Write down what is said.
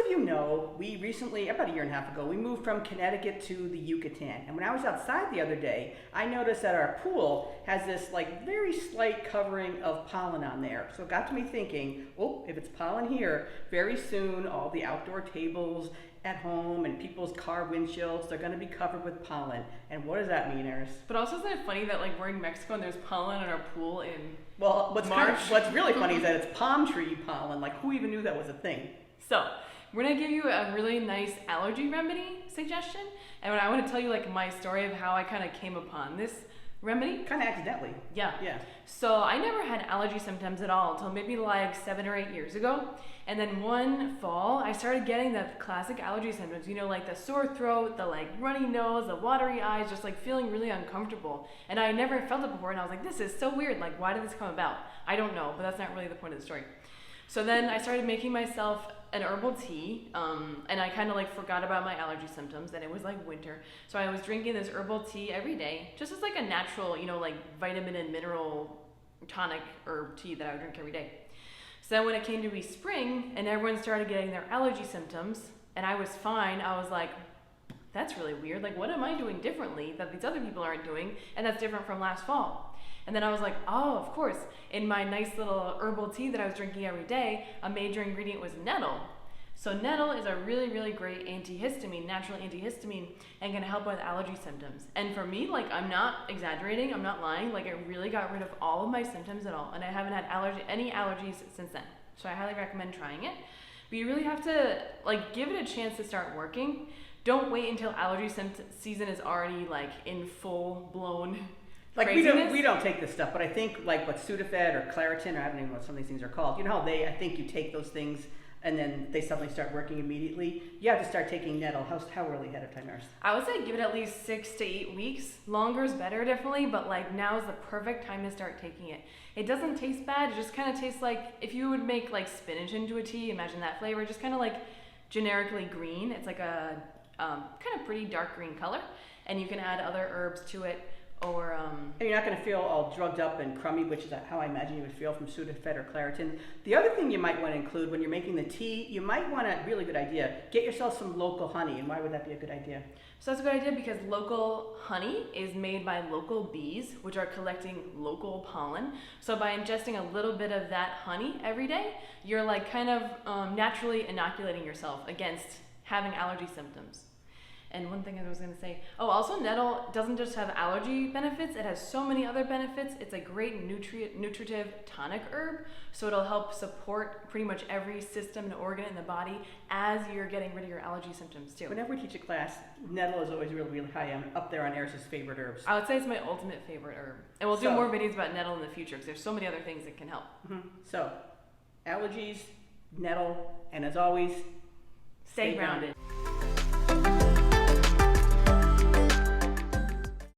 of you know, we recently, about a year and a half ago, we moved from Connecticut to the Yucatan. And when I was outside the other day, I noticed that our pool has this like very slight covering of pollen on there. So it got to me thinking, oh, if it's pollen here, very soon all the outdoor tables at home and people's car windshields, they're going to be covered with pollen. And what does that mean, Eris? But also, isn't it funny that like we're in Mexico and there's pollen in our pool in What's March? What's really funny is that it's palm tree pollen. Like, who even knew that was a thing? So we're gonna give you a really nice allergy remedy suggestion, and I want to tell you like my story of how I kind of came upon this remedy. Kind of accidentally. Yeah. So I never had allergy symptoms at all until maybe like 7 or 8 years ago. And then one fall, I started getting the classic allergy symptoms, you know, like the sore throat, the like runny nose, the watery eyes, just like feeling really uncomfortable. And I never felt it before, and I was like, this is so weird. Like, why did this come about? I don't know, but that's not really the point of the story. So then I started making myself an herbal tea, and I kind of like forgot about my allergy symptoms, and it was like winter. So I was drinking this herbal tea every day, just as like a natural, you know, like vitamin and mineral tonic herb tea that I would drink every day. So then when it came to be spring and everyone started getting their allergy symptoms and I was fine, I was like, that's really weird. Like, what am I doing differently that these other people aren't doing? And that's different from last fall. And then I was like, oh, of course, in my nice little herbal tea that I was drinking every day, a major ingredient was nettle. So nettle is a really, really great antihistamine, natural antihistamine, and can help with allergy symptoms. And for me, like, I'm not exaggerating, I'm not lying, like, it really got rid of all of my symptoms at all, and I haven't had any allergies since then. So I highly recommend trying it. But you really have to, like, give it a chance to start working. Don't wait until allergy season is already, like, in full-blown like craziness. we don't take this stuff, but I think like what Sudafed or Claritin, or I don't even know what some of these things are called. You know how I think you take those things and then they suddenly start working immediately. You have to start taking nettle. How early ahead of time, Eris? I would say give it at least 6 to 8 weeks. Longer is better, definitely, but like now is the perfect time to start taking it. It doesn't taste bad. It just kind of tastes like if you would make like spinach into a tea. Imagine that flavor, just kind of like generically green. It's like a kind of pretty dark green color, and you can add other herbs to it. Or and you're not going to feel all drugged up and crummy, which is how I imagine you would feel from Sudafed or Claritin. The other thing you might want to include when you're making the tea, you might want to, really good idea, get yourself some local honey. And why would that be a good idea? So that's a good idea because local honey is made by local bees, which are collecting local pollen. So by ingesting a little bit of that honey every day, you're like kind of naturally inoculating yourself against having allergy symptoms. And one thing I was going to say, also nettle doesn't just have allergy benefits, it has so many other benefits. It's a great nutritive tonic herb, so it'll help support pretty much every system and organ in the body as you're getting rid of your allergy symptoms too. Whenever we teach a class, nettle is always really, really high up there on Eris's favorite herbs. I would say it's my ultimate favorite herb. And we'll do more videos about nettle in the future because there's so many other things that can help. Mm-hmm. So, allergies, nettle, and as always, stay grounded.